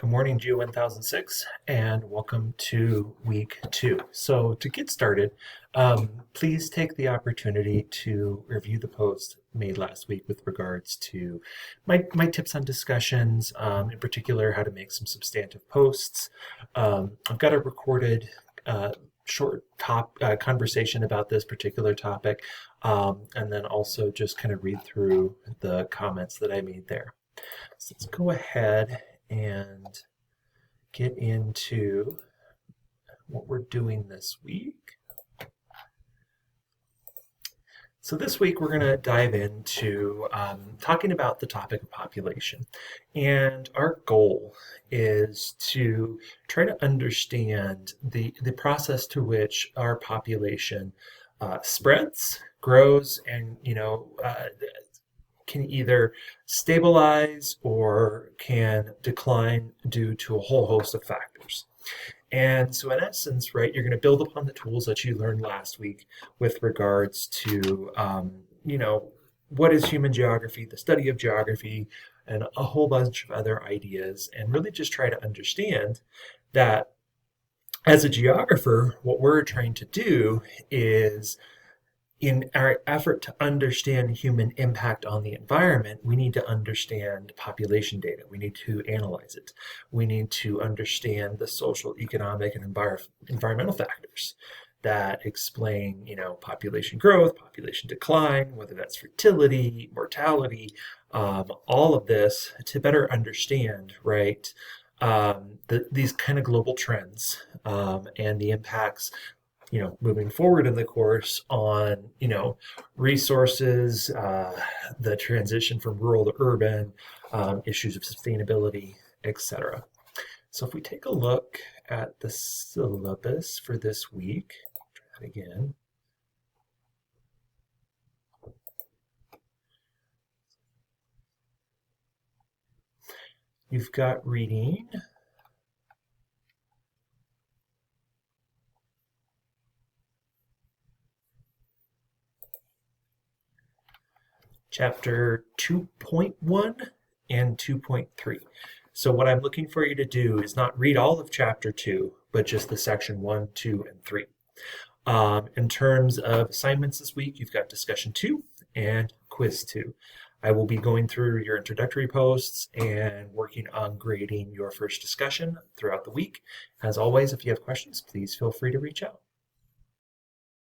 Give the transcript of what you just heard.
Good morning, GEO1006, and welcome to week 2. So to get started, please take the opportunity to review the post made last week with regards to my tips on discussions, in particular how to make some substantive posts. I've got a recorded short conversation about this particular topic, and then also just kind of read through the comments that I made there. So let's go ahead and get into what we're doing this week. So this week we're going to dive into talking about the topic of population. And our goal is to try to understand the process to which our population spreads, grows, and can either stabilize or can decline due to a whole host of factors. And so in essence, right, you're going to build upon the tools that you learned last week with regards to, what is human geography, the study of geography, and a whole bunch of other ideas, and really just try to understand that as a geographer, what we're trying to do is, in our effort to understand human impact on the environment, we need to understand population data. We need to analyze it. We need to understand the social, economic, and environmental factors that explain, population growth, population decline, whether that's fertility, mortality, all of this to better understand, right, these kind of global trends and the impacts moving forward in the course on, resources, the transition from rural to urban, issues of sustainability, etc. So if we take a look at the syllabus for this week, try that again. You've got reading, chapter 2.1 and 2.3. So what I'm looking for you to do is not read all of chapter 2, but just the section 1, 2, and 3. In terms of assignments this week, you've got discussion 2 and quiz 2. I will be going through your introductory posts and working on grading your first discussion throughout the week. As always, if you have questions, please feel free to reach out.